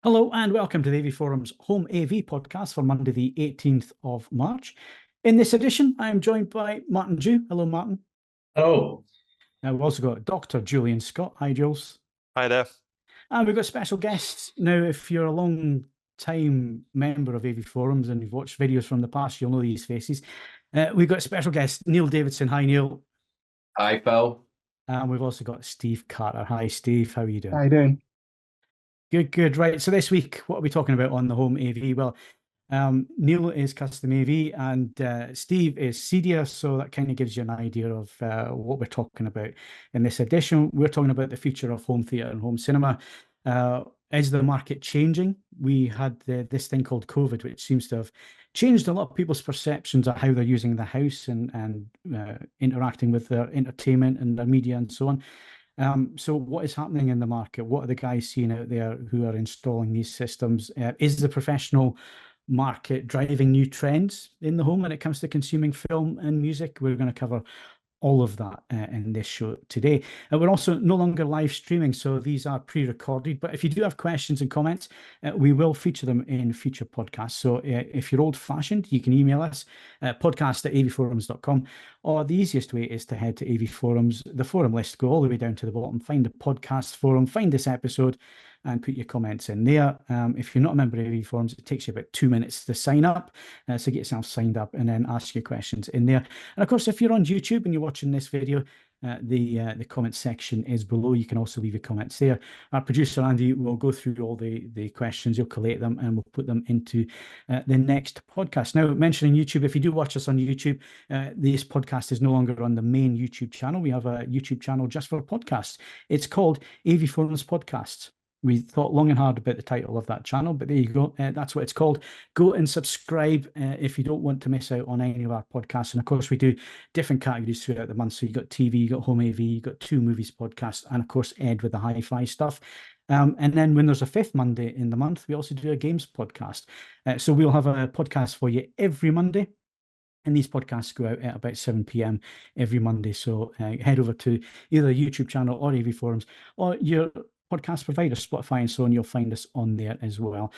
Hello and welcome to the AV Forum's Home AV podcast for Monday, the 18th of March. In this edition, I am joined by Martin Dew. Hello, Martin. Oh, We've also got Dr. Julian Scott. Hi, Jules. Hi there. And we've got special guests. Now, if you're a long time member of AV Forums and you've watched videos from the past, you'll know these faces. We've got special guest Neil Davidson. Hi, Neil. hi, Phil. And we've also got Steve Carter. Hi, Steve. How are you doing? How you doing? Good, good. Right. So this week, what are we talking about on the Home AV? Well, Neil is custom AV and Steve is CEDIA, so that kind of gives you an idea of what we're talking about. In this edition, we're talking about the future of home theatre and home cinema. Is the market changing? We had this thing called COVID, which seems to have changed a lot of people's perceptions of how they're using the house and interacting with their entertainment and their media and so on. So what is happening in the market? What are the guys seeing out there who are installing these systems? Is the professional market driving new trends in the home when it comes to consuming film and music? We're going to cover all of that in this show today. And we're also no longer live streaming, so these are pre-recorded. But if you do have questions and comments, we will feature them in future podcasts. So if you're old-fashioned, you can email us podcast@avforums.com, or the easiest way is to head to AV Forums, the forum list, go all the way down to the bottom, find the podcast forum, find this episode, and put your comments in there. If you're not a member of AV Forums, it takes you about 2 minutes to sign up. So get yourself signed up and then ask your questions in there. And of course, if you're on YouTube and you're watching this video, the comment section is below. You can also leave your comments there. Our producer, Andy, will go through all the questions. He'll collate them and we'll put them into the next podcast. Now, mentioning YouTube, if you do watch us on YouTube, this podcast is no longer on the main YouTube channel. We have a YouTube channel just for podcasts. It's called AV Forums Podcasts. We thought long and hard about the title of that channel, but there you go. That's what it's called. Go and subscribe if you don't want to miss out on any of our podcasts. And of course, we do different categories throughout the month. So you got TV, you got Home AV, you got Two Movies podcast, and of course, Ed with the hi-fi stuff. And then when there's a fifth Monday in the month, we also do a games podcast. So we'll have a podcast for you every Monday. And these podcasts go out at about 7 p.m. every Monday. So head over to either the YouTube channel or AV Forums or your podcast provider, Spotify and so on. You'll find us on there as well.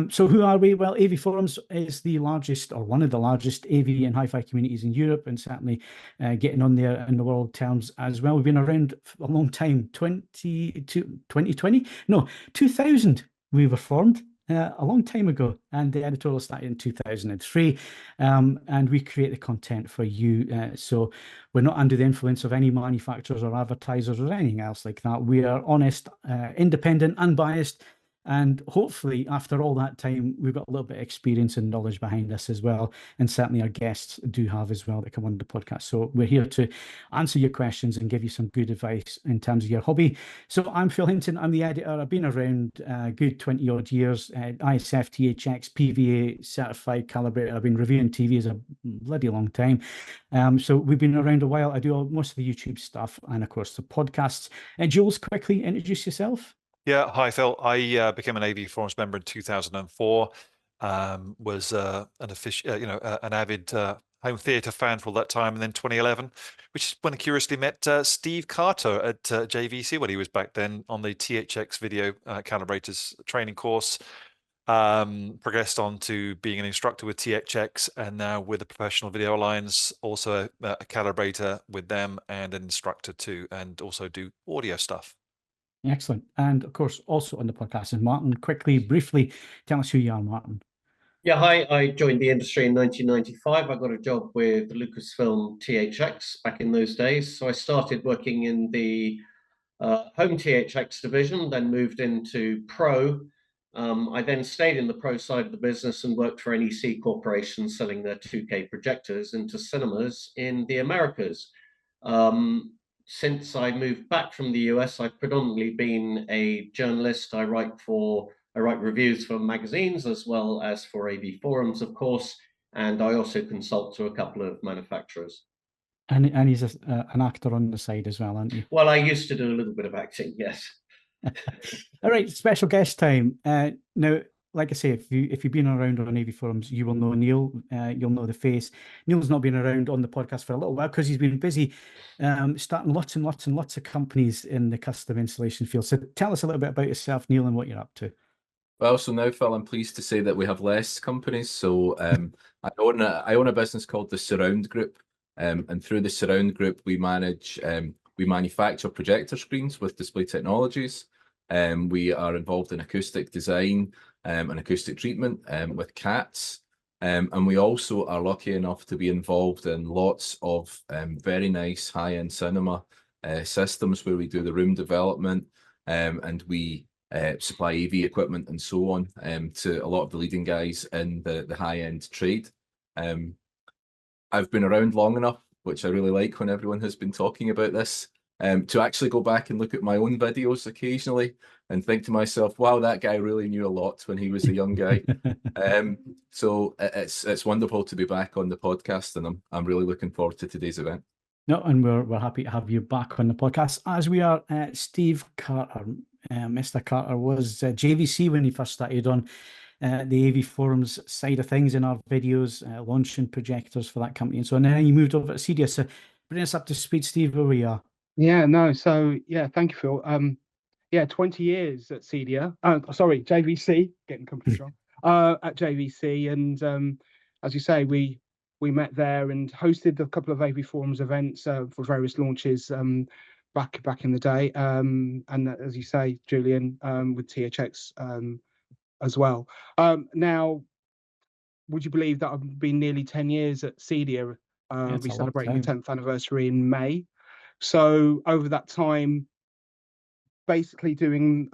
So who are we? Well, AV Forums is the largest, or one of the largest, AV and hi-fi communities in Europe, and certainly getting on there in the world terms as well. We've been around for a long time. 2020? No, 2000 we were formed. A long time ago, and the editorial started in 2003, and we create the content for you, so we're not under the influence of any manufacturers or advertisers or anything else like that. We are honest, independent, unbiased, and hopefully after all that time we've got a little bit of experience and knowledge behind us as well, and certainly our guests do have as well that come on the podcast. So we're here to answer your questions and give you some good advice in terms of your hobby. So I'm Phil Hinton, I'm the editor. I've been around a good 20 odd years, ISF, THX, PVA certified calibrator. I've been reviewing TV as a bloody long time, so we've been around a while. I do most of the YouTube stuff and of course the podcasts. Jules, quickly introduce yourself. Yeah, hi Phil. I became an AV Forums member in 2004. Was an avid home theatre fan for all that time, and then 2011, which is when I curiously met Steve Carter at JVC when he was back then on the THX video calibrators training course. Progressed on to being an instructor with THX, and now with the Professional Video Alliance, also a calibrator with them and an instructor too, and also do audio stuff. Excellent. And of course, also on the podcast is Martin. Quickly, briefly, tell us who you are, Martin. Yeah, hi. I joined the industry in 1995. I got a job with Lucasfilm THX back in those days. So I started working in the home THX division, then moved into Pro. I then stayed in the Pro side of the business and worked for NEC Corporation, selling their 2K projectors into cinemas in the Americas. Since I moved back from the US, I've predominantly been a journalist. I write reviews for magazines as well as for AV Forums, of course, and I also consult to a couple of manufacturers. And he's an actor on the side as well, aren't you? Well, I used to do a little bit of acting, yes. All right, special guest time. Now, like I say, if you've been around on AV Forums, you will know Neil. You'll know the face. Neil's not been around on the podcast for a little while because he's been busy starting lots and lots and lots of companies in the custom installation field. So tell us a little bit about yourself, Neil, and what you're up to. Well, so now, Phil, I'm pleased to say that we have less companies. So I own a business called the Surround Group, and through the Surround Group, we manufacture projector screens with display technologies. We are involved in acoustic design and acoustic treatment with CATs. And we also are lucky enough to be involved in lots of very nice high-end cinema systems where we do the room development, and we supply AV equipment and so on to a lot of the leading guys in the high-end trade. I've been around long enough, which I really like when everyone has been talking about this, to actually go back and look at my own videos occasionally and think to myself, wow, that guy really knew a lot when he was a young guy. So it's wonderful to be back on the podcast, and I'm really looking forward to today's event. No, and we're happy to have you back on the podcast, as we are. Steve Carter, Mr. Carter, was JVC when he first started on the AV forums side of things in our videos, launching projectors for that company and so on. And then he moved over to CDS. So bring us up to speed, Steve, where we are. Yeah, no, so yeah, thank you, Phil. Yeah, 20 years at CDA. Sorry, JVC, getting completely wrong. At JVC, and as you say, we met there and hosted a couple of AV Forums events for various launches back in the day. And as you say, Julian, with THX as well. Now, would you believe that I've been nearly 10 years at CDA? We celebrating the 10th anniversary in May. So over that time, basically doing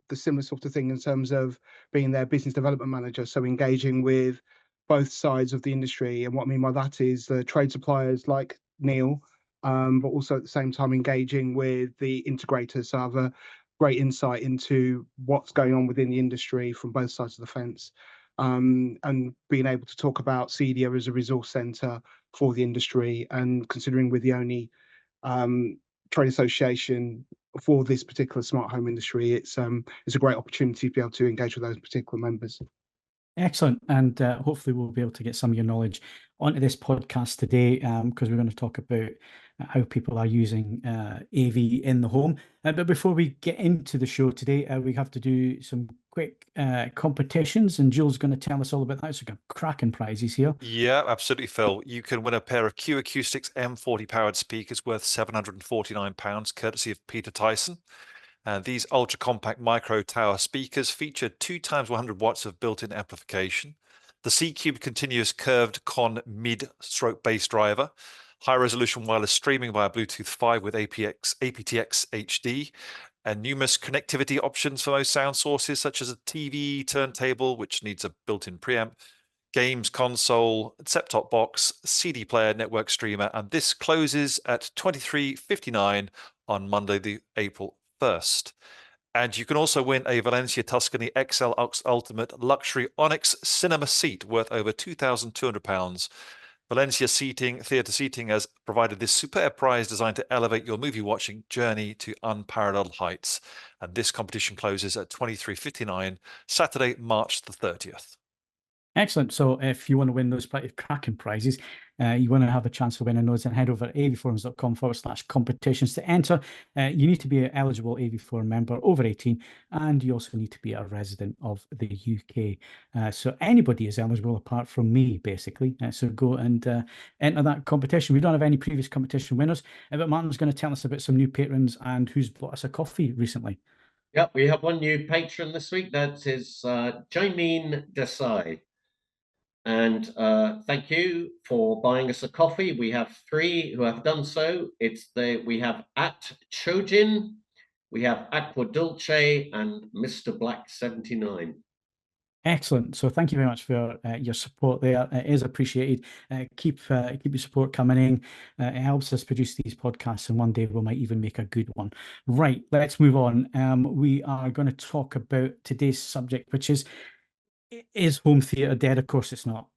the similar sort of thing in terms of being their business development manager, so engaging with both sides of the industry. And what I mean by that is the trade suppliers like Neil, but also at the same time engaging with the integrators. So I have a great insight into what's going on within the industry from both sides of the fence, and being able to talk about CDA as a resource centre for the industry. And considering we're the only trade association for this particular smart home industry, it's a great opportunity to be able to engage with those particular members. Excellent. And hopefully we'll be able to get some of your knowledge onto this podcast today, because we're going to talk about how people are using AV in the home. But before we get into the show today, we have to do some quick competitions, and Jules going to tell us all about that. So we've got cracking prizes here. Yeah, absolutely, Phil. You can win a pair of Q Acoustics M40 powered speakers worth £749, courtesy of Peter Tyson. These ultra-compact micro tower speakers feature 2 times 100 watts of built-in amplification, the C-Cube continuous curved con mid-stroke bass driver, high-resolution wireless streaming via Bluetooth 5 with aptX HD, and numerous connectivity options for most sound sources, such as a TV, turntable, which needs a built-in preamp, games console, set-top box, CD player, network streamer, and this closes at $23.59 on Monday, the April 1st. And you can also win a Valencia Tuscany XL Ultimate Luxury Onyx Cinema Seat worth over £2,200. Valencia Theatre Seating has provided this superb prize designed to elevate your movie watching journey to unparalleled heights. And this competition closes at $23.59, Saturday, March the 30th. Excellent. So if you want to win those cracking prizes, you want to have a chance of winning those, then head over to avforums.com/competitions to enter. You need to be an eligible AV Forum member over 18, and you also need to be a resident of the UK. So anybody is eligible apart from me, basically. So go and enter that competition. We don't have any previous competition winners, but Martin's going to tell us about some new patrons and who's bought us a coffee recently. Yep, we have one new patron this week. That is Jaimeen Desai. And thank you for buying us a coffee. We have 3 who have done so. We have @Chojin, we have Aqua Dulce, and Mr. Black 79. Excellent. So thank you very much for your support there. It is appreciated. Keep your support coming in. It helps us produce these podcasts, and one day we might even make a good one. Right, let's move on. We are going to talk about today's subject, which is home theatre dead? Of course it's not.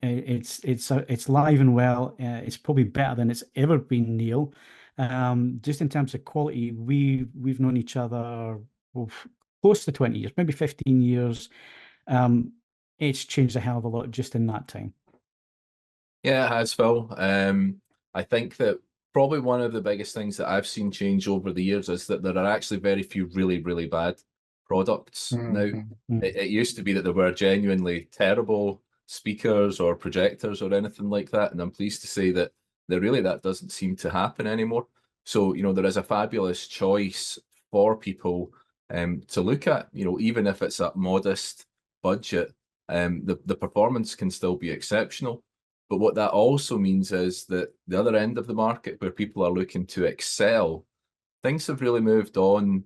It's live and well. It's probably better than it's ever been, Neil. Just in terms of quality, we've known each other close to 20 years, maybe 15 years. It's changed a hell of a lot just in that time. Yeah, it has, Phil. I think that probably one of the biggest things that I've seen change over the years is that there are actually very few really, really bad products. Now, Mhm. it used to be that there were genuinely terrible speakers or projectors or anything like that, and I'm pleased to say that that doesn't seem to happen anymore. So, you know, there is a fabulous choice for people to look at, you know, even if it's at modest budget, the performance can still be exceptional. But what that also means is that the other end of the market, where people are looking to excel, things have really moved on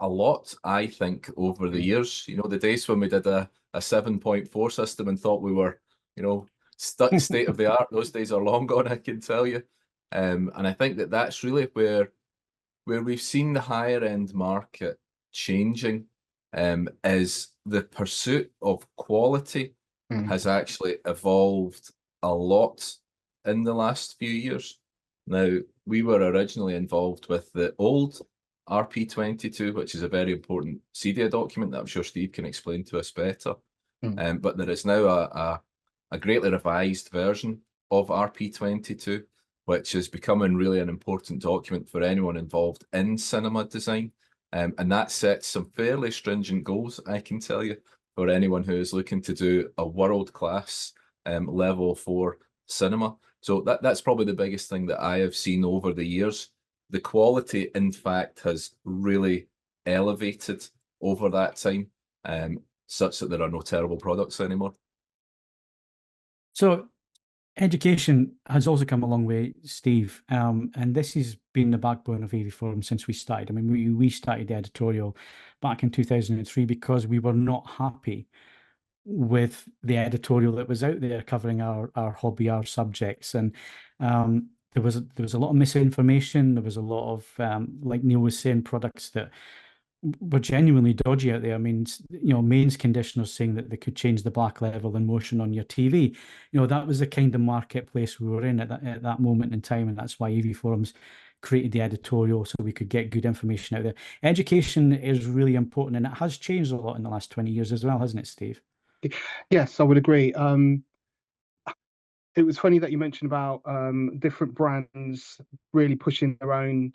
a lot, I think, over the years. You know, the days when we did a 7.4 system and thought we were, you know, state of the art, those days are long gone, I can tell you. And I think that that's really where we've seen the higher end market changing, is the pursuit of quality has actually evolved a lot in the last few years. Now, we were originally involved with the old RP22, which is a very important CEDIA document that I'm sure Steve can explain to us better. But there is now a greatly revised version of RP22, which is becoming really an important document for anyone involved in cinema design. And that sets some fairly stringent goals, I can tell you, for anyone who is looking to do a world-class level 4 cinema. So that's probably the biggest thing that I have seen over the years. The quality, in fact, has really elevated over that time, such that there are no terrible products anymore. So education has also come a long way, Steve, and this has been the backbone of AV Forum since we started. I mean, we started the editorial back in 2003 because we were not happy with the editorial that was out there covering our hobby, our subjects, and there was a lot of misinformation. There was a lot of like Neil was saying, products that were genuinely dodgy out there. I mean, you know, mains conditioners saying that they could change the black level and motion on your TV. You know, that was the kind of marketplace we were in at that moment in time, and that's why AV Forums created the editorial so we could get good information out there. Education is really important, and it has changed a lot in the last 20 years as well, hasn't it, Steve? Yes, I would agree. It was funny that you mentioned about different brands really pushing their own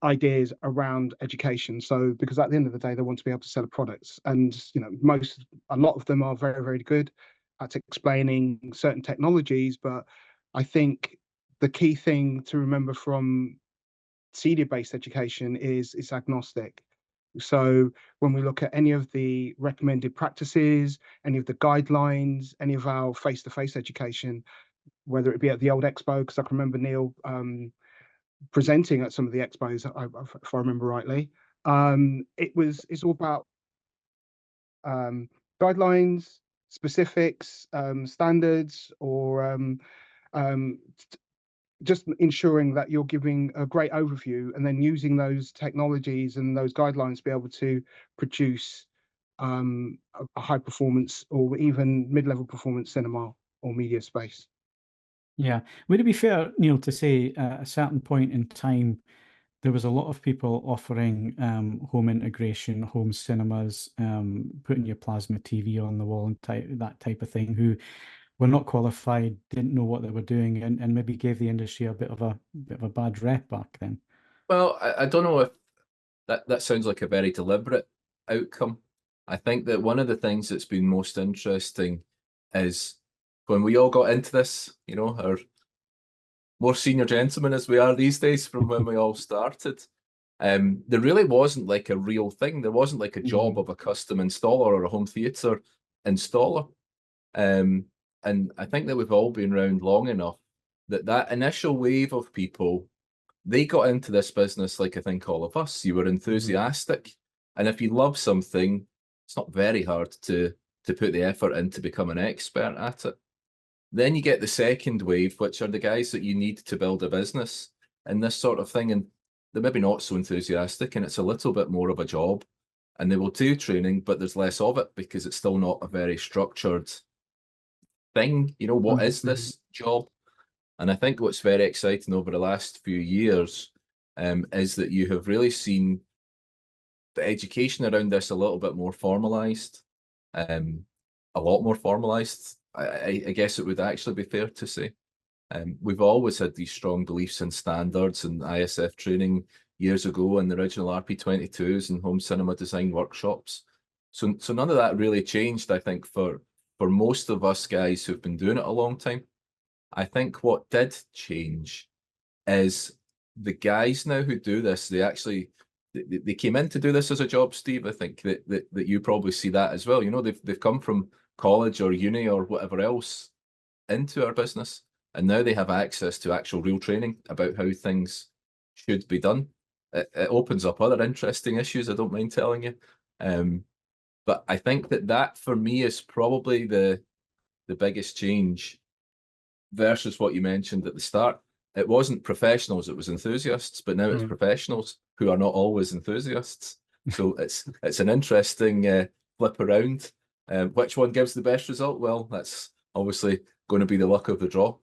ideas around education. So, because at the end of the day, they want to be able to sell products, and you know, a lot of them are very, very good at explaining certain technologies. But I think the key thing to remember from CEDIA-based education is it's agnostic. So when we look at any of the recommended practices, any of the guidelines, any of our face-to-face education, whether it be at the old expo, because I can remember Neil presenting at some of the expos, if I remember rightly, it's all about guidelines, specifics, standards, or just ensuring that you're giving a great overview and then using those technologies and those guidelines to be able to produce a high performance or even mid-level performance cinema or media space. Yeah. Would it be fair, Neil, to say at a certain point in time, there was a lot of people offering home integration, home cinemas, putting your plasma TV on the wall and that type of thing, who were not qualified, didn't know what they were doing, and maybe gave the industry a bit of a bad rep back then? Well, I don't know if that sounds like a very deliberate outcome. I think that one of the things that's been most interesting is when we all got into this, you know, our more senior gentlemen as we are these days from when we all started, there really wasn't like a real thing. There wasn't like a job of a custom installer or a home theatre installer. And I think that we've all been around long enough that initial wave of people, they got into this business like I think all of us. You were enthusiastic. And if you love something, it's not very hard to put the effort in to become an expert at it. Then you get the second wave, which are the guys that you need to build a business and this sort of thing. And they're maybe not so enthusiastic and it's a little bit more of a job. And they will do training, but there's less of it because it's still not a very structured thing. You know, what is this job? And I think what's very exciting over the last few years is that you have really seen the education around this a little bit more formalized, a lot more formalized. I guess it would actually be fair to say. We've always had these strong beliefs in standards and ISF training years ago in the original RP22s and home cinema design workshops. So none of that really changed, I think, for most of us guys who've been doing it a long time. I think what did change is the guys now who do this, they came in to do this as a job, Steve. I think that you probably see that as well. You know, they've come from college or uni or whatever else into our business, and now they have access to actual real training about how things should be done. It opens up other interesting issues, I don't mind telling you. But I think that for me is probably the biggest change versus what you mentioned at the start. It wasn't professionals, it was enthusiasts, but now it's professionals who are not always enthusiasts. So it's an interesting flip around. Which one gives the best result? Well, that's obviously going to be the luck of the draw.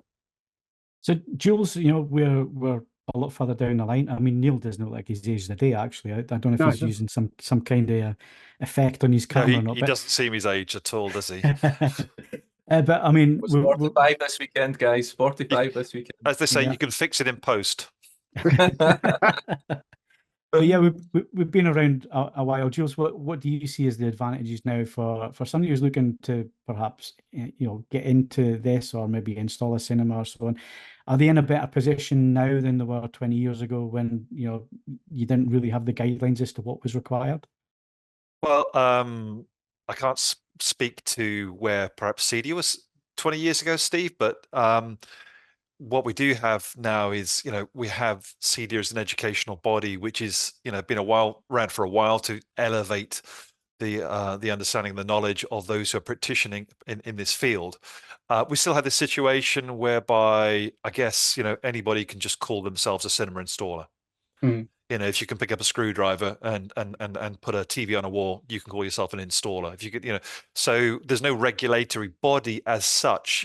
So Jules, you know, we're a lot further down the line. I mean, Neil doesn't look like he's aged a day, actually. I don't know if he's using some kind of effect on his camera or not. He doesn't seem his age at all, does he? But I mean, it was 45 this weekend, guys. 45 this weekend. As they say, you can fix it in post. But yeah, we've been around a while. Jules, what do you see as the advantages now for somebody who's looking to perhaps, you know, get into this or maybe install a cinema or so on? Are they in a better position now than they were 20 years ago when, you know, you didn't really have the guidelines as to what was required? Well, I can't speak to where perhaps CD was 20 years ago, Steve, but what we do have now is, you know, we have CEDIA as an educational body, which is, you know, been around for a while to elevate the understanding, the knowledge of those who are practicing in this field. We still have this situation whereby, I guess, you know, anybody can just call themselves a cinema installer. You know, if you can pick up a screwdriver and put a TV on a wall, you can call yourself an installer. If you could, you know, so there's no regulatory body as such,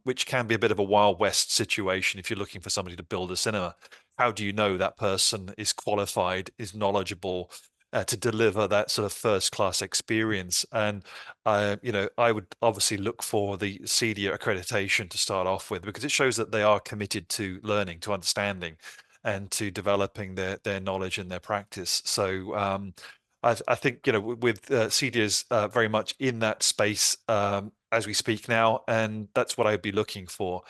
which can be a bit of a Wild West situation if you're looking for somebody to build a cinema. How do you know that person is qualified, is knowledgeable to deliver that sort of first-class experience? And you know, I would obviously look for the CEDIA accreditation to start off with, because it shows that they are committed to learning, to understanding, and to developing their knowledge and their practice. So I think, you know, with CEDIA's very much in that space as we speak now, and that's what I'd be looking for,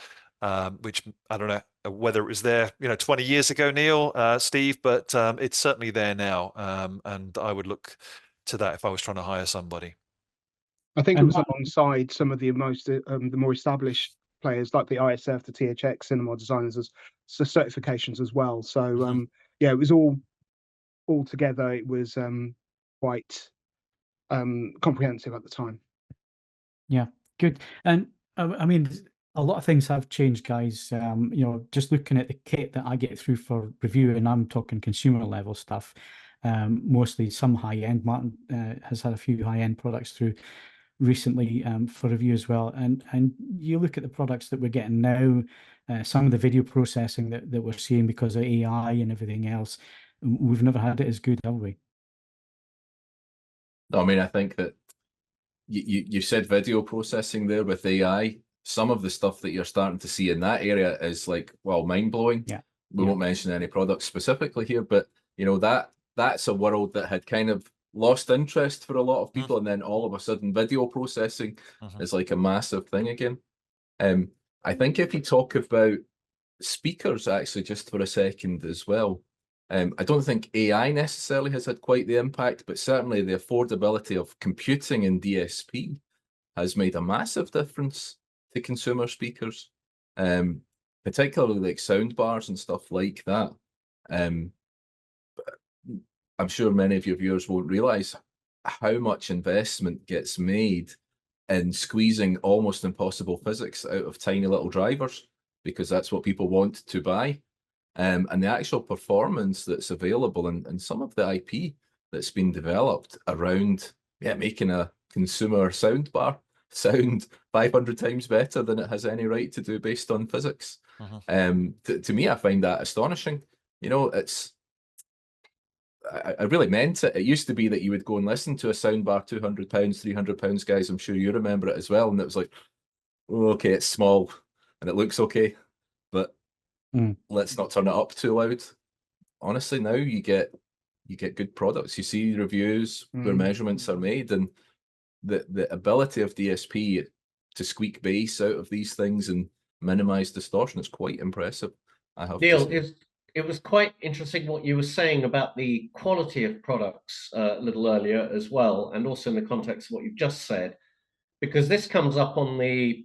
which I don't know whether it was there, you know, 20 years ago, Neil, Steve, but it's certainly there now, and I would look to that if I was trying to hire somebody. I think it was alongside some of the the more established players like the ISF, the THX cinema designers as certifications as well. So yeah, it was all together. It was quite comprehensive at the time. Yeah, good. And I mean, a lot of things have changed, guys. You know, just looking at the kit that I get through for review, and I'm talking consumer level stuff, mostly some high end. Martin has had a few high end products through recently for review as well. And you look at the products that we're getting now, some of the video processing that we're seeing because of AI and everything else, we've never had it as good, have we? No, I mean, I think that you said video processing there with AI. Some of the stuff that you're starting to see in that area is like, well, mind-blowing. Yeah. We won't mention any products specifically here, but you know, that's a world that had kind of lost interest for a lot of people, and then all of a sudden video processing is like a massive thing again. I think if you talk about speakers actually just for a second as well, I don't think AI necessarily has had quite the impact, but certainly the affordability of computing in DSP has made a massive difference to consumer speakers, particularly like sound bars and stuff like that. I'm sure many of your viewers won't realize how much investment gets made in squeezing almost impossible physics out of tiny little drivers, because that's what people want to buy. And the actual performance that's available and some of the IP that's been developed around making a consumer soundbar sound 500 times better than it has any right to do based on physics. To me, I find that astonishing. You know, I really meant it. It used to be that you would go and listen to a soundbar, £200, £300, guys. I'm sure you remember it as well. And it was like, oh, okay, it's small and it looks okay, but let's not turn it up too loud. honestly now you get good products. You see reviews where measurements are made, and the ability of DSP to squeak bass out of these things and minimize distortion is quite impressive, I have Neil, to say. it was quite interesting what you were saying about the quality of products a little earlier as well, and also in the context of what you've just said, because this comes up on the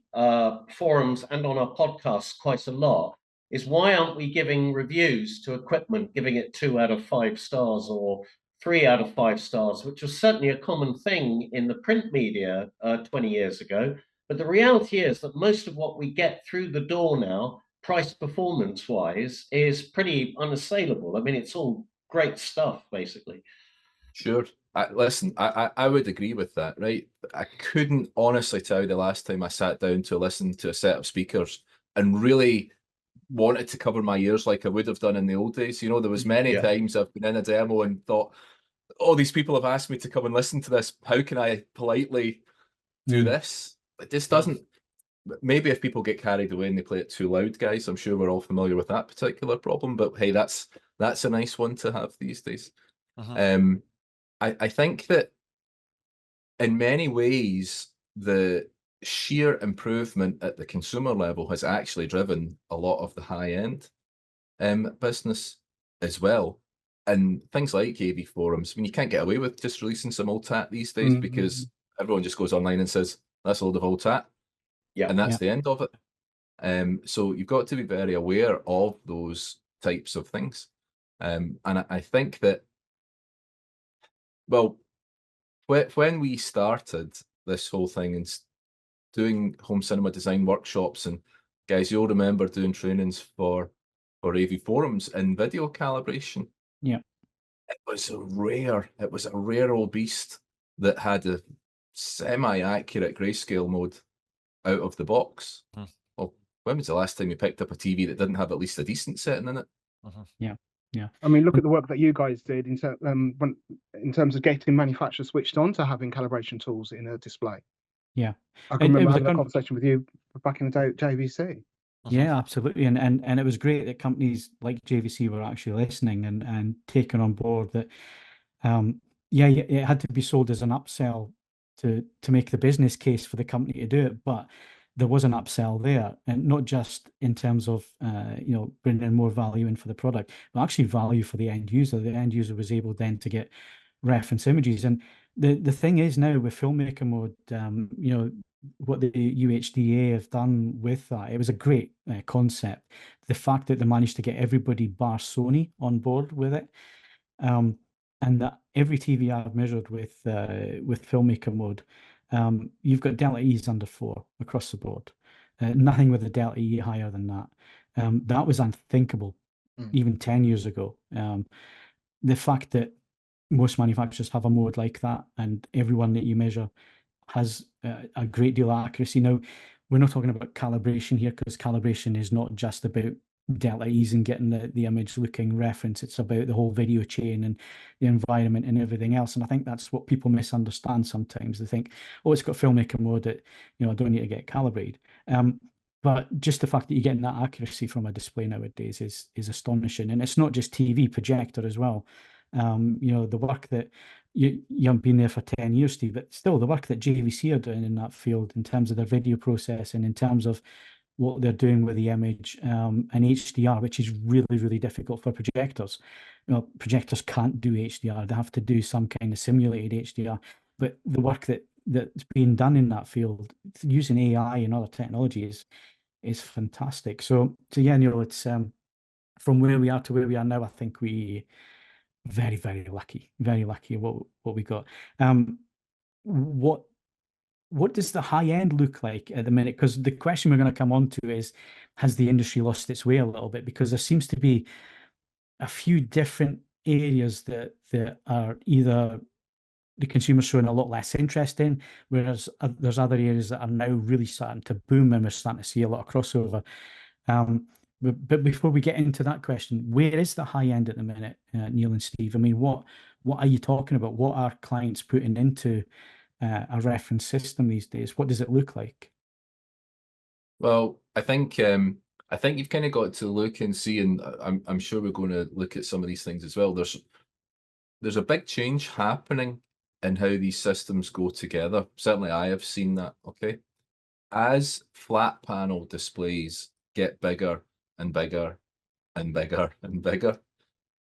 forums and on our podcasts quite a lot, is why aren't we giving reviews to equipment, giving it 2 out of 5 stars or 3 out of 5 stars, which was certainly a common thing in the print media 20 years ago. But the reality is that most of what we get through the door now, price performance wise, is pretty unassailable. I mean, it's all great stuff, basically. Sure. Listen, I would agree with that, right? I couldn't honestly tell you the last time I sat down to listen to a set of speakers and really wanted to cover my ears like I would have done in the old days. You know, there was many times I've been in a demo and thought, oh, these people have asked me to come and listen to this. How can I politely do this? It just doesn't. Maybe if people get carried away and they play it too loud, guys, I'm sure we're all familiar with that particular problem. But hey, that's a nice one to have these days. I think that in many ways, the sheer improvement at the consumer level has actually driven a lot of the high-end business as well. And things like AV forums, I mean, you can't get away with just releasing some old tat these days because everyone just goes online and says, that's a load of old tat. And that's the end of it. So you've got to be very aware of those types of things. And I think that, well, when we started this whole thing and doing home cinema design workshops, and guys, you'll remember doing trainings for AV forums and video calibration. Yeah. It was a rare old beast that had a semi-accurate grayscale mode out of the box. Well, when was the last time you picked up a TV that didn't have at least a decent setting in it? Yeah. I mean, look at the work that you guys did in terms of getting manufacturers switched on to having calibration tools in a display. Yeah. I can remember having a conversation with you back in the day at JVC. Yeah, absolutely. And it was great that companies like JVC were actually listening and taking on board that, it had to be sold as an upsell to make the business case for the company to do it. But there was an upsell there, and not just in terms of, bringing more value in for the product, but actually value for the end user. The end user was able then to get reference images. And the thing is now with Filmmaker Mode, what the UHDA have done with that, it was a great concept. The fact that they managed to get everybody bar Sony on board with it, and that every TV I've measured with Filmmaker Mode, you've got delta E's under 4 across the board. Nothing with a delta E higher than that. That was unthinkable even 10 years ago. The fact that most manufacturers have a mode like that, and everyone that you measure has a great deal of accuracy. Now, we're not talking about calibration here, because calibration is not just about delta E's and getting the image looking reference. It's about the whole video chain and the environment and everything else. And I think that's what people misunderstand sometimes. They think, oh, it's got Filmmaker Mode that, I don't need to get calibrated. But just the fact that you're getting that accuracy from a display nowadays is astonishing. And it's not just TV, projector as well. The work that you haven't been there for 10 years, Steve, but still the work that JVC are doing in that field in terms of their video processing, in terms of what they're doing with the image, and HDR, which is really, really difficult for projectors. Projectors can't do HDR. They have to do some kind of simulated HDR. But the work that's being done in that field using AI and other technologies is fantastic. So yeah, it's from where we are to where we are now, I think we very, very lucky what we got. What does the high end look like at the minute? Because the question we're going to come on to is, has the industry lost its way a little bit? Because there seems to be a few different areas that are either the consumer's showing a lot less interest in, whereas there's other areas that are now really starting to boom, and we're starting to see a lot of crossover. But before we get into that question, where is the high end at the minute, Neil and Steve? I mean, what are you talking about? What are clients putting into a reference system these days? What does it look like? Well, I think I think you've kind of got to look and see, and I'm sure we're going to look at some of these things as well. There's a big change happening in how these systems go together. Certainly I have seen that, okay? As flat panel displays get bigger and bigger and bigger and bigger,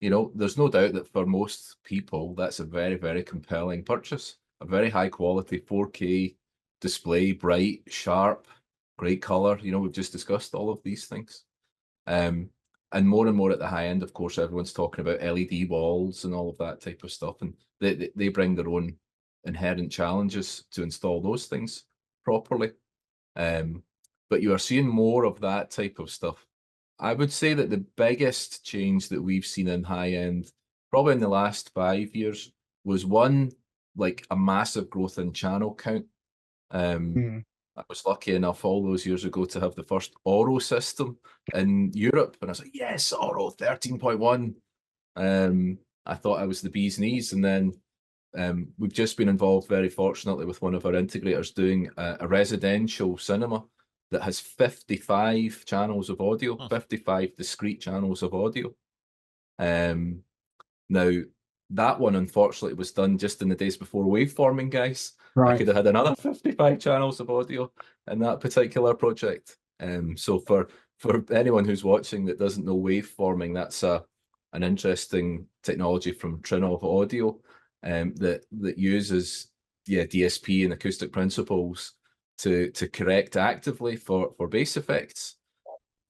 you know, there's no doubt that for most people, that's a very, very compelling purchase. A very high quality 4K display, bright, sharp, great color. You know, we've just discussed all of these things. And more at the high end, of course, everyone's talking about LED walls and all of that type of stuff. And they bring their own inherent challenges to install those things properly. But you are seeing more of that type of stuff. I would say that the biggest change that we've seen in high end, probably in the last 5 years, was one, like a massive growth in channel count. I was lucky enough all those years ago to have the first Oro system in Europe, and I was like, yes, Oro 13.1. I thought I was the bee's knees, and then we've just been involved, very fortunately, with one of our integrators doing a residential cinema that has 55 channels of audio, 55 discrete channels of audio. Now, that one, unfortunately, was done just in the days before waveforming, guys. Right. I could have had another 55 channels of audio in that particular project. So for anyone who's watching that doesn't know waveforming, that's an interesting technology from Trinov Audio that uses DSP and acoustic principles to correct actively for bass effects.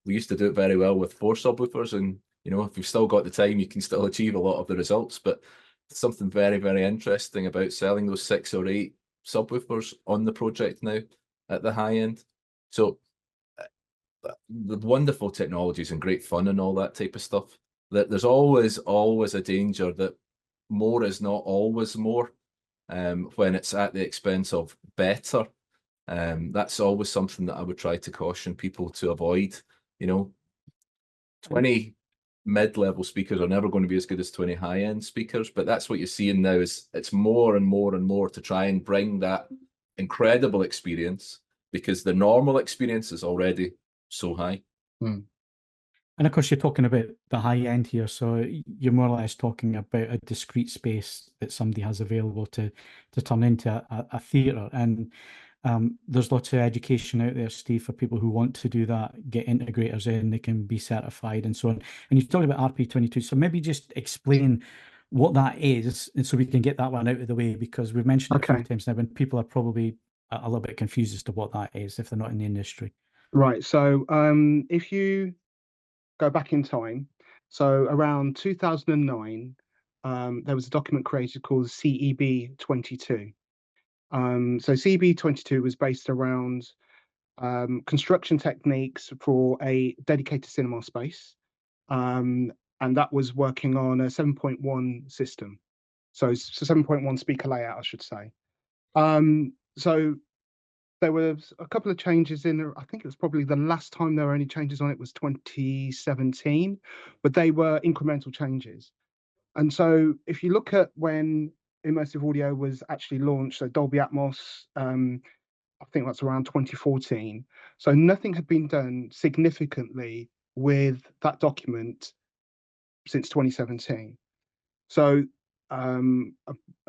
We used to do it very well with 4 subwoofers, and you know, if you've still got the time, you can still achieve a lot of the results. But something very, very interesting about selling those 6 or 8 subwoofers on the project now at the high end. So the wonderful technologies and great fun and all that type of stuff. That there's always a danger that more is not always more when it's at the expense of better. That's always something that I would try to caution people to avoid. You know, 20 mid-level speakers are never going to be as good as 20 high-end speakers, but that's what you're seeing now. Is it's more and more and more to try and bring that incredible experience, because the normal experience is already so high. And of course, you're talking about the high end here, so you're more or less talking about a discrete space that somebody has available to turn into a theatre. And there's lots of education out there, Steve, for people who want to do that, get integrators in, they can be certified and so on. And you've talked about RP22, so maybe just explain what that is, and so we can get that one out of the way, because we've mentioned it a few times now, and people are probably a little bit confused as to what that is if they're not in the industry. Right. So if you go back in time, so around 2009, there was a document created called CEB22. So CEB22 was based around construction techniques for a dedicated cinema space, and that was working on a 7.1 system. So 7.1 speaker layout, I should say. So there was a couple of changes in there. I think it was probably the last time there were any changes on it was 2017, but they were incremental changes. And so if you look at when immersive audio was actually launched, so Dolby Atmos, I think that's around 2014. So nothing had been done significantly with that document since 2017. So a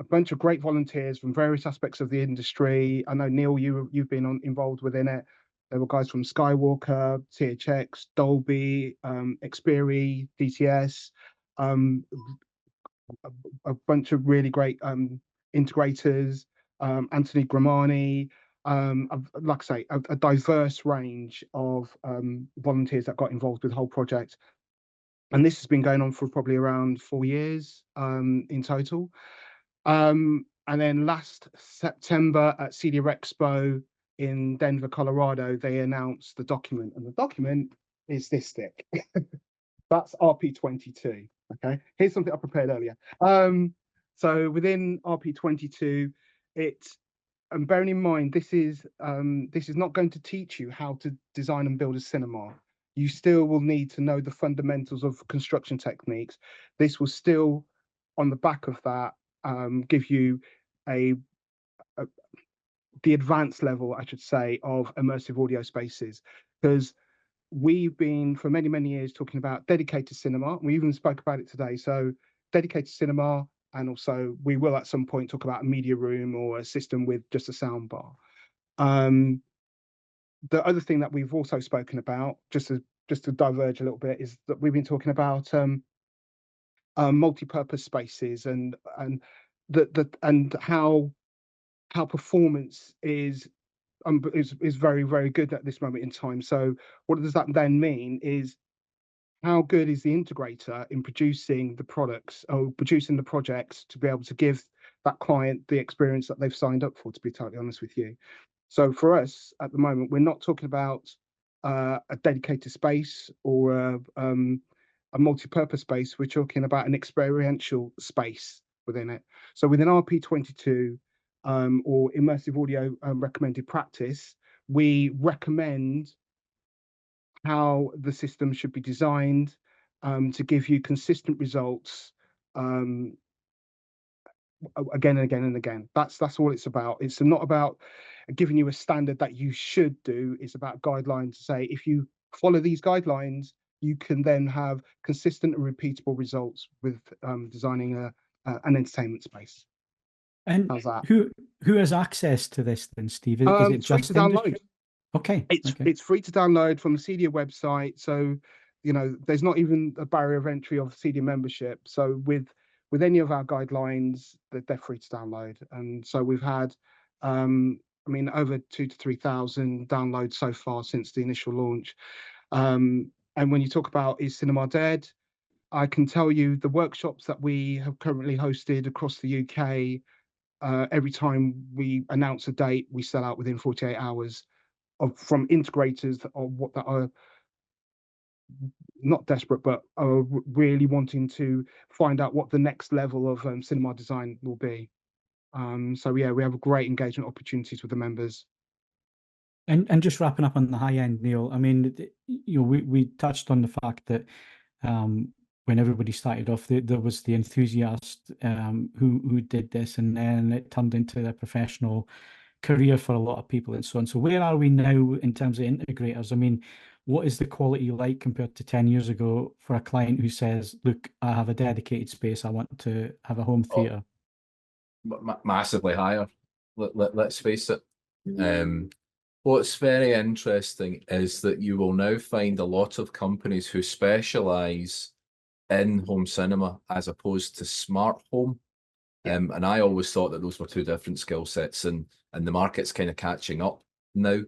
bunch of great volunteers from various aspects of the industry. I know, Neil, you've been involved within it. There were guys from Skywalker, THX, Dolby, Xperi, DTS, a bunch of really great integrators, Anthony Gramani, like I say, a diverse range of volunteers that got involved with the whole project. And this has been going on for probably around 4 years in total. And then last September at CEDIA Expo in Denver, Colorado, they announced the document. And the document is this thick. That's RP22. Okay, here's something I prepared earlier. So within RP22, and bearing in mind, this is not going to teach you how to design and build a cinema. You still will need to know the fundamentals of construction techniques. This will still, on the back of that, give you the advanced level, I should say, of immersive audio spaces. Because we've been for many, many years talking about dedicated cinema. We even spoke about it today. So dedicated cinema, and also we will at some point talk about a media room or a system with just a sound bar. The other thing that we've also spoken about, just to diverge a little bit, is that we've been talking about multi-purpose spaces and how performance is very, very good at this moment in time. So what does that then mean is how good is the integrator in producing the products or producing the projects to be able to give that client the experience that they've signed up for, to be totally honest with you. So for us at the moment, we're not talking about a dedicated space or a multi-purpose space. We're talking about an experiential space within it. So within RP22 or immersive audio recommended practice, we recommend how the system should be designed to give you consistent results again and again and again. That's all it's about. It's not about giving you a standard that you should do. It's about guidelines to say, if you follow these guidelines, you can then have consistent and repeatable results with designing an entertainment space. And how's that? Who has access to this then, Steve? Is it It's free just to download. industry? Okay. It's free to download from the CEDIA website. So, you know, there's not even a barrier of entry of CEDIA membership. So with any of our guidelines, they're free to download. And so we've had, I mean, over 2,000 to 3,000 downloads so far since the initial launch. And when you talk about is cinema dead, I can tell you the workshops that we have currently hosted across the UK, every time we announce a date, we sell out within 48 hours from integrators that are not desperate, but are really wanting to find out what the next level of cinema design will be. So yeah, we have great engagement opportunities with the members. And just wrapping up on the high end, Neil, I mean, you know, we touched on the fact that when everybody started off, there was the enthusiast who did this, and then it turned into a professional career for a lot of people and so on. So where are we now in terms of integrators? I mean, what is the quality like compared to 10 years ago for a client who says, look, I have a dedicated space, I want to have a home theatre? Massively higher. Let's face it. What's very interesting is that you will now find a lot of companies who specialise in home cinema as opposed to smart home. And I always thought that those were two different skill sets, and the market's kind of catching up now.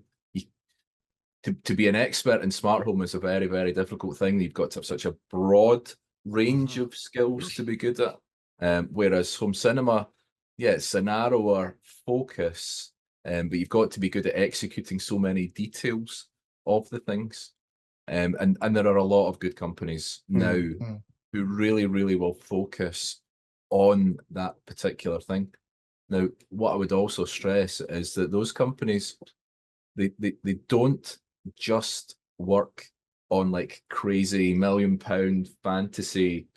To be an expert in smart home is a very, very difficult thing. You've got to have such a broad range of skills to be good at. Whereas home cinema, yeah, it's a narrower focus, but you've got to be good at executing so many details of the things. And there are a lot of good companies now who really, really will focus on that particular thing. Now, what I would also stress is that those companies, they don't just work on like crazy £1 million fantasy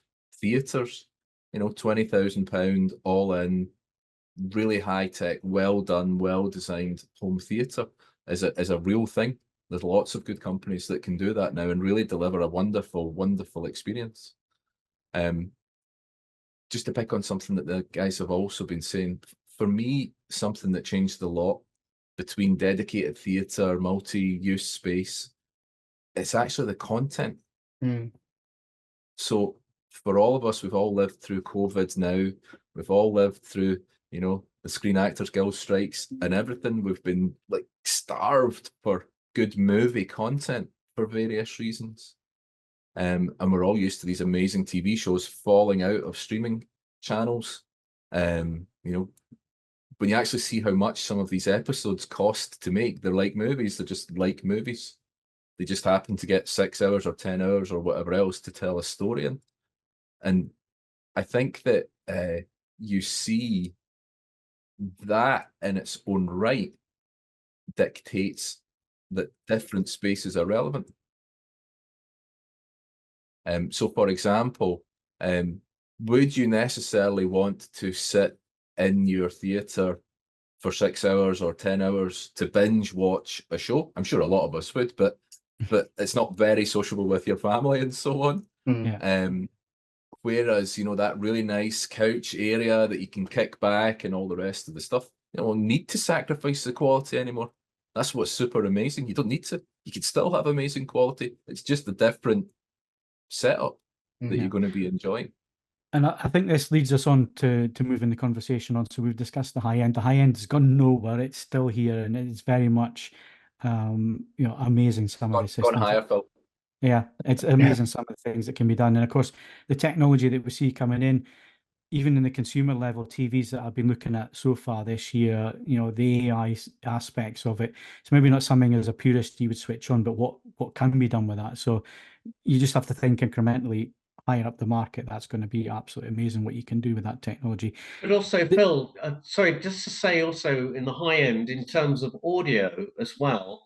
theatres, you know, £20,000 all in, really high tech, well done, well designed home theatre is a real thing. There's lots of good companies that can do that now and really deliver a wonderful, wonderful experience. Just to pick on something that the guys have also been saying, for me, something that changed a lot between dedicated theatre, multi-use space, it's actually the content. So for all of us, we've all lived through COVID now. We've all lived through, you know, the Screen Actors Guild strikes and everything. We've been like starved for good movie content for various reasons. And we're all used to these amazing TV shows falling out of streaming channels. You know, when you actually see how much some of these episodes cost to make, they're like movies. They're just like movies. They just happen to get 6 hours or 10 hours or whatever else to tell a story in. And I think that you see that in its own right dictates that different spaces are relevant. So, for example, would you necessarily want to sit in your theatre for 6 hours or 10 hours to binge watch a show? I'm sure a lot of us would, but but it's not very sociable with your family and so on. Yeah. Whereas, you know, that really nice couch area that you can kick back and all the rest of the stuff, you don't need to sacrifice the quality anymore. That's what's super amazing. You don't need to. You can still have amazing quality. It's just a different setup that you're going to be enjoying. And I think this leads us on to moving the conversation on. So we've discussed the high end. The high end has gone nowhere. It's still here, and it's very much, amazing. Some of the systems. Gone higher, Phil. Yeah, it's amazing some of the things that can be done. And of course, the technology that we see coming in, even in the consumer level TVs that I've been looking at so far this year, the AI aspects of it. It's maybe not something as a purist you would switch on, but what can be done with that? So you just have to think incrementally higher up the market. That's going to be absolutely amazing what you can do with that technology. But also, Phil, sorry, just to say also in the high end, in terms of audio as well,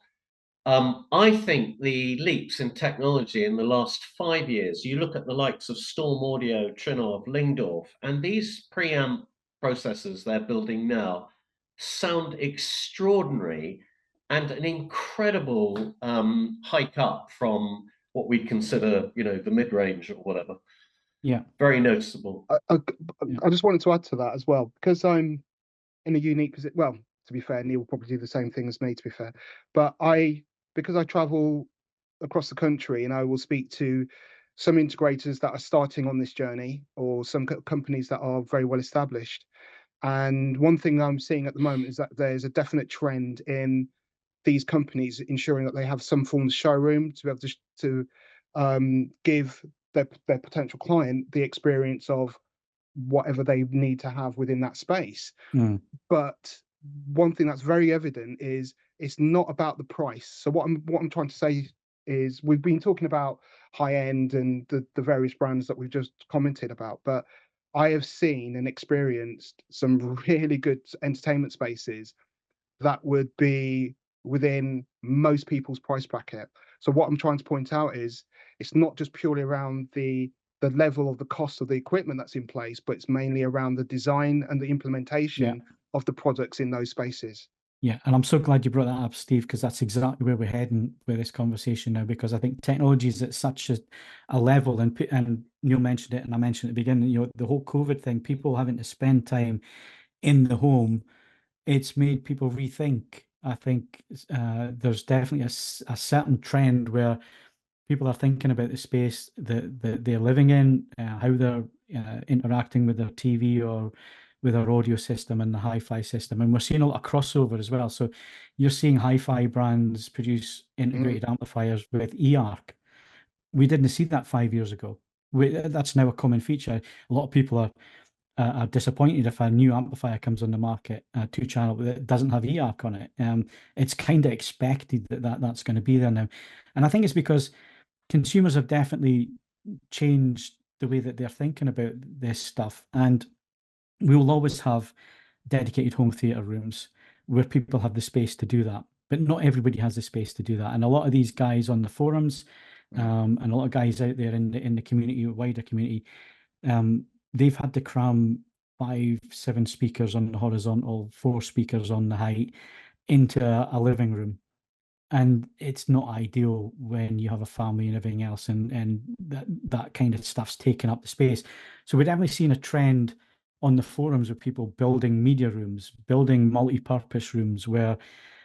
I think the leaps in technology in the last 5 years, you look at the likes of Storm Audio, Trinov, Lingdorf, and these preamp processors they're building now sound extraordinary and an incredible hike up from what we consider, the mid-range or whatever. Yeah. Very noticeable. I just wanted to add to that as well, because I'm in a unique position. Well, to be fair, Neil will probably do the same thing as me, to be fair. But because I travel across the country and I will speak to some integrators that are starting on this journey, or some companies that are very well established. And one thing I'm seeing at the moment is that there's a definite trend in these companies ensuring that they have some form of showroom to be able to give their potential client the experience of whatever they need to have within that space. But one thing that's very evident is it's not about the price. So what I'm trying to say is, we've been talking about high end and the various brands that we've just commented about, but I have seen and experienced some really good entertainment spaces that would be within most people's price bracket. So what I'm trying to point out is, it's not just purely around the level of the cost of the equipment that's in place, but it's mainly around the design and the implementation of the products in those spaces. Yeah, and I'm so glad you brought that up, Steve, because that's exactly where we're heading with this conversation now, because I think technology is at such a level, and Neil mentioned it, and I mentioned at the beginning, the whole COVID thing, people having to spend time in the home, it's made people rethink. I think there's definitely a certain trend where people are thinking about the space that they're living in, how they're interacting with their TV or with our audio system and the hi-fi system. And we're seeing a lot of crossover as well. So you're seeing hi-fi brands produce integrated amplifiers with eARC. We didn't see that 5 years ago. That's now a common feature. A lot of people are disappointed if a new amplifier comes on the market, a 2-channel that doesn't have eARC on it. It's kind of expected that's going to be there now. And I think it's because consumers have definitely changed the way that they're thinking about this stuff. And we will always have dedicated home theater rooms where people have the space to do that. But not everybody has the space to do that. And a lot of these guys on the forums, and a lot of guys out there in the community, wider community, they've had to cram 5-7 speakers on the horizontal, 4 speakers on the height into a living room. And it's not ideal when you have a family and everything else, and that kind of stuff's taking up the space. So we're definitely seeing a trend on the forums of people building media rooms, building multi-purpose rooms where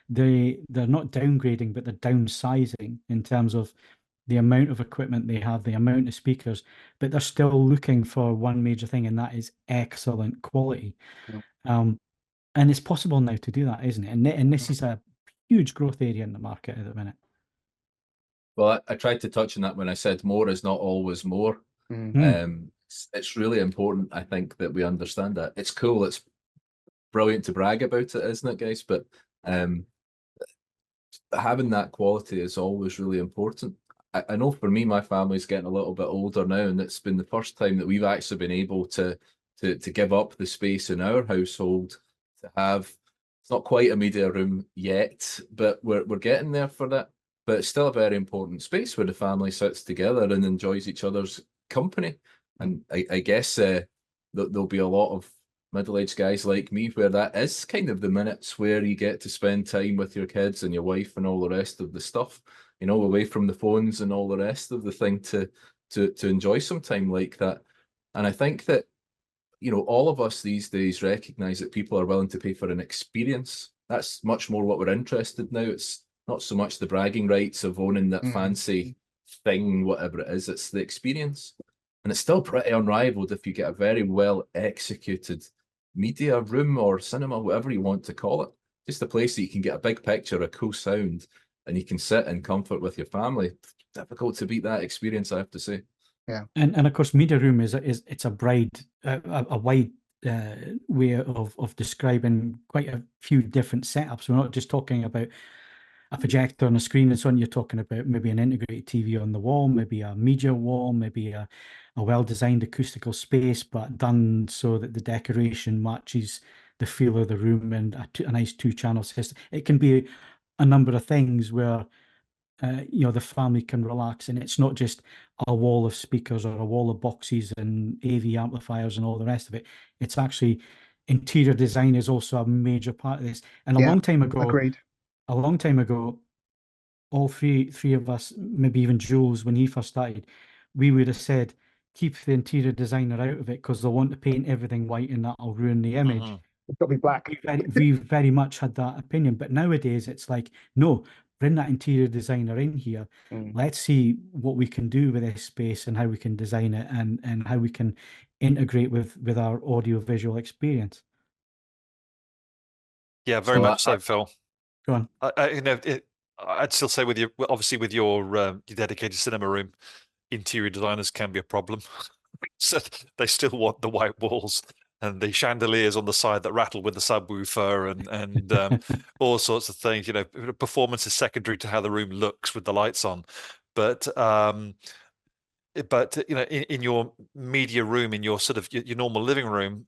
they're not downgrading, but they're downsizing in terms of the amount of equipment they have, the amount of speakers, but they're still looking for one major thing, and that is excellent quality. And it's possible now to do that, isn't it? And this is a huge growth area in the market at the minute. Well, I tried to touch on that when I said more is not always more. It's really important, I think, that we understand that. It's cool. It's brilliant to brag about it, isn't it, guys? But having that quality is always really important. I know for me, my family's getting a little bit older now, and it's been the first time that we've actually been able to give up the space in our household to have. It's not quite a media room yet, but we're getting there for that. But it's still a very important space where the family sits together and enjoys each other's company. And I guess there'll be a lot of middle-aged guys like me where that is kind of the minutes where you get to spend time with your kids and your wife and all the rest of the stuff. you know, away from the phones and all the rest of the thing to enjoy some time like that. And I think that, you know, all of us these days recognize that people are willing to pay for an experience. That's much more what we're interested in now. It's not so much the bragging rights of owning that fancy thing, whatever it is, it's the experience. And it's still pretty unrivaled if you get a very well executed media room or cinema, whatever you want to call it. Just a place that you can get a big picture, a cool sound, and you can sit in comfort with your family. Difficult to beat that experience, I have to say. Yeah, and of course, media room is it's a wide way of describing quite a few different setups. We're not just talking about a projector on a screen and so on. You're talking about maybe an integrated TV on the wall, maybe a media wall, maybe a well-designed acoustical space, but done so that the decoration matches the feel of the room, and a nice two-channel system. It can be a number of things where you know, the family can relax, and it's not just a wall of speakers or a wall of boxes and AV amplifiers and all the rest of it. It's actually interior design is also a major part of this. And a Yeah, long time ago, agreed. a long time ago, all three of us, maybe even Jules, when he first started, we would have said, keep the interior designer out of it because they'll want to paint everything white and that'll ruin the image. It's got to be black. We very much had that opinion, but nowadays it's like, no, bring that interior designer in here. Let's see what we can do with this space and how we can design it, and how we can integrate with our audio visual experience. Yeah, very much so, Phil. Go on. You know, I'd still say with your, obviously with your dedicated cinema room, interior designers can be a problem. So they still want the white walls and the chandeliers on the side that rattle with the subwoofer and all sorts of things. You know, performance is secondary to how the room looks with the lights on. But you know, in your media room, in your sort of your normal living room,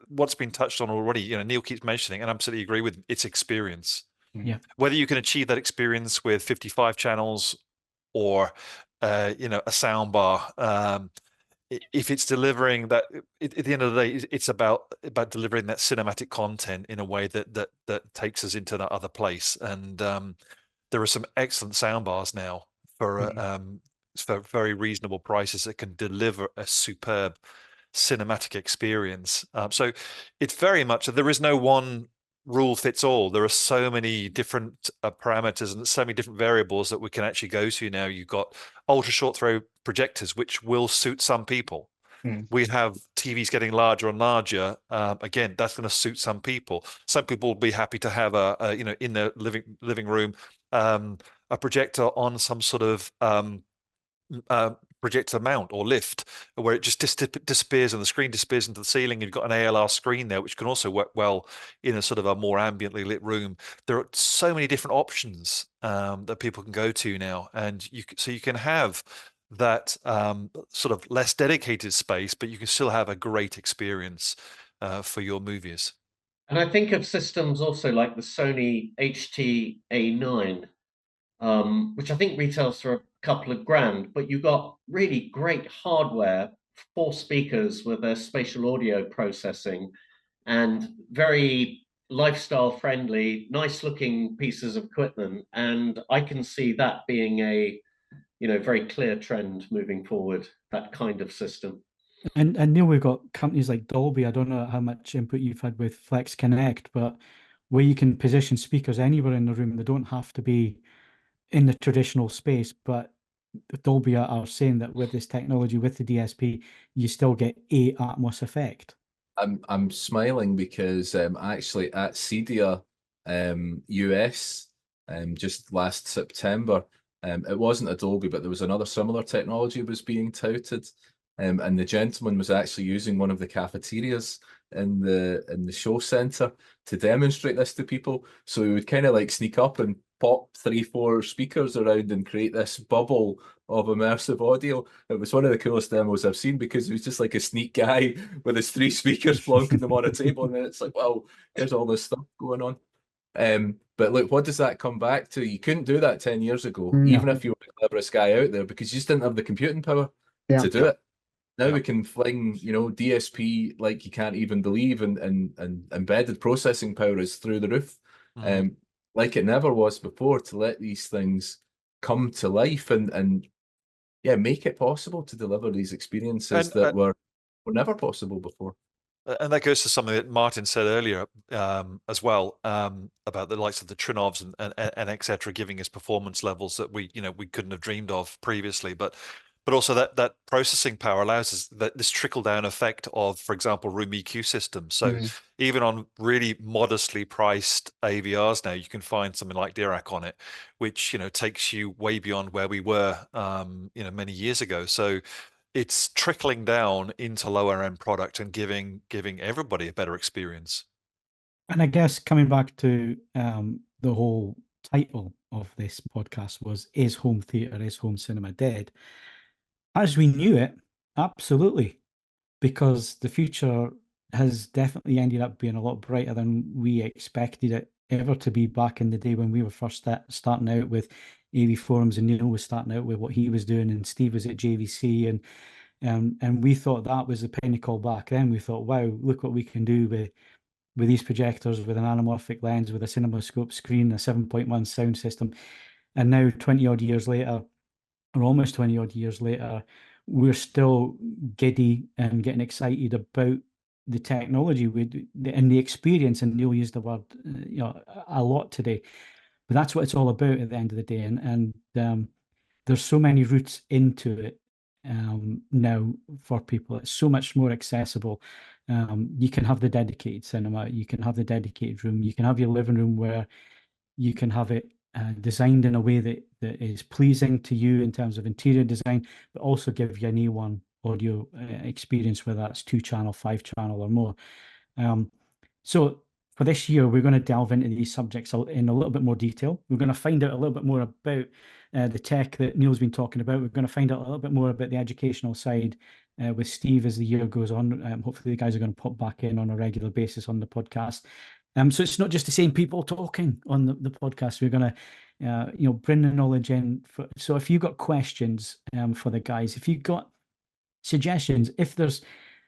what's been touched on already, you know, Neil keeps mentioning, and I absolutely agree with, its experience. Yeah. Whether you can achieve that experience with 55 channels or you know, a sound bar, if it's delivering that, at the end of the day, it's about delivering that cinematic content in a way that takes us into that other place. And there are some excellent sound bars now for very reasonable prices that can deliver a superb cinematic experience. So it's very much, there is no one rule fits all. There are so many different parameters and so many different variables that we can actually go to now. You've got ultra short throw projectors, which will suit some people. We have TVs getting larger and larger. Again, that's going to suit some people. Some people will be happy to have a you know, in their living room, a projector on some sort of projector mount or lift, where it just disappears and the screen disappears into the ceiling. You've got an ALR screen there, which can also work well in a sort of a more ambiently lit room. There are so many different options that people can go to now, and you can have that sort of less dedicated space, but you can still have a great experience for your movies. And I think of systems also like the Sony HT-A9, which I think retails for a couple of grand, but you got really great hardware, 4 speakers with their spatial audio processing, and very lifestyle friendly, nice looking pieces of equipment. And I can see that being a, you know, very clear trend moving forward, that kind of system. And Neil, we've got companies like Dolby. I don't know how much input you've had with Flex Connect, but where you can position speakers anywhere in the room. They don't have to be in the traditional space, but Dolby are saying that with this technology, with the DSP, you still get a Atmos effect. I'm smiling because actually at CEDIA US just last September, it wasn't Adobe, but there was another similar technology was being touted, and the gentleman was actually using one of the cafeterias in the show center to demonstrate this to people. So he would kind of like sneak up and pop 3-4 speakers around and create this bubble of immersive audio. It was one of the coolest demos I've seen, because it was just like a sneak guy with his 3 speakers plonking them on a table, and then it's like, wow, there's all this stuff going on. But look, what does that come back to? You couldn't do that 10 years ago, even if you were the cleverest guy out there, because you just didn't have the computing power to do it. Now we can fling, you know, DSP like you can't even believe, and embedded processing power is through the roof, like it never was before, to let these things come to life and yeah, make it possible to deliver these experiences that were never possible before. And that goes to something that Martin said earlier as well, about the likes of the Trinovs and et cetera, giving us performance levels that we couldn't have dreamed of previously. But also that processing power allows us this trickle down effect of, for example, room EQ systems. So even on really modestly priced AVRs now, you can find something like Dirac on it, which takes you way beyond where we were many years ago. So it's trickling down into lower end product and giving everybody a better experience. And I guess coming back to the whole title of this podcast was, is home theatre, is home cinema dead? As we knew it, absolutely, because the future has definitely ended up being a lot brighter than we expected it ever to be back in the day when we were first starting out with AV Forums, and Neil was starting out with what he was doing, and Steve was at JVC, and we thought that was the pinnacle back then. We thought, wow, look what we can do with these projectors, with an anamorphic lens, with a CinemaScope screen, a 7.1 sound system. And now 20 odd years later, or almost 20 odd years later, we're still giddy and getting excited about the technology and the experience. And Neil used the word a lot today, but that's what it's all about at the end of the day. And there's so many routes into it now for people. It's so much more accessible. You can have the dedicated cinema, you can have the dedicated room, you can have your living room where you can have it designed in a way that is pleasing to you in terms of interior design, but also give you an A1 audio experience, whether that's 2-channel, 5-channel or more. So for this year, we're going to delve into these subjects in a little bit more detail. We're going to find out a little bit more about the tech that Neil's been talking about. We're going to find out a little bit more about the educational side with Steve as the year goes on. Hopefully the guys are going to pop back in on a regular basis on the podcast. So it's not just the same people talking on the podcast. We're going to, bring the knowledge in. So if you've got questions for the guys, if you've got suggestions, if there's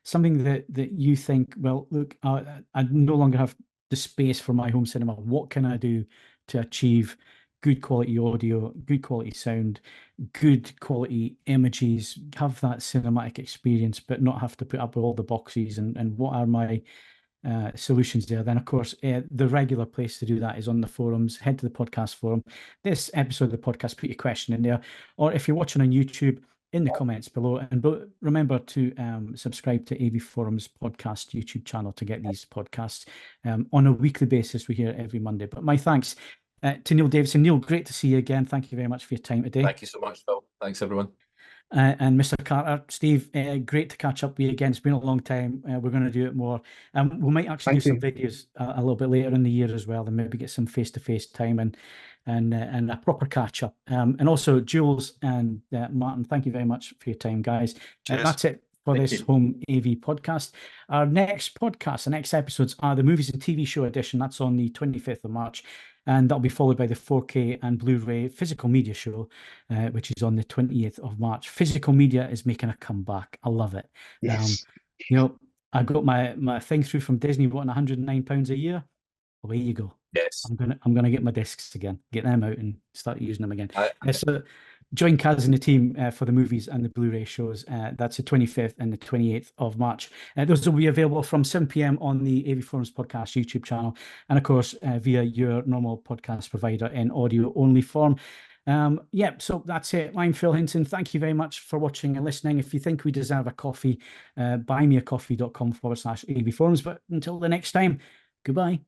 something that you think, well, look, I no longer have the space for my home cinema. What can I do to achieve good quality audio, good quality sound, good quality images, have that cinematic experience, but not have to put up with all the boxes? And what are my solutions there? Then of course the regular place to do that is on the forums. Head to the podcast forum, this episode of the podcast, put your question in there, or if you're watching on YouTube, in the comments below. And remember to subscribe to AV Forums podcast YouTube channel to get these podcasts on a weekly basis. We're here every Monday. But my thanks to Neil Davidson. Neil, great to see you again. Thank you very much for your time today. Thank you so much, Phil. Thanks, everyone. And Mr. Carter, Steve, great to catch up with you again. It's been a long time. We're going to do it more. We might actually do some videos a little bit later in the year as well, and maybe get some face-to-face time and a proper catch-up. And also, Jules and Martin, thank you very much for your time, guys. That's it for this Home AV podcast. Our next podcast, the next episodes are the Movies and TV Show edition. That's on the 25th of March. And that'll be followed by the 4K and Blu-ray physical media show, which is on the 28th of March. Physical media is making a comeback. I love it. Yes. I got my thing through from Disney, wanting £109 a year. Away you go. Yes. I'm gonna get my discs again, get them out and start using them again. So join Kaz and the team for the movies and the Blu-ray shows. That's the 25th and the 28th of March. Those will be available from 7 p.m. on the AV Forums podcast YouTube channel, and of course via your normal podcast provider in audio only form. So that's it. I'm Phil Hinton. Thank you very much for watching and listening. If you think we deserve a coffee, buymeacoffee.com/AV Forums. But until the next time, goodbye.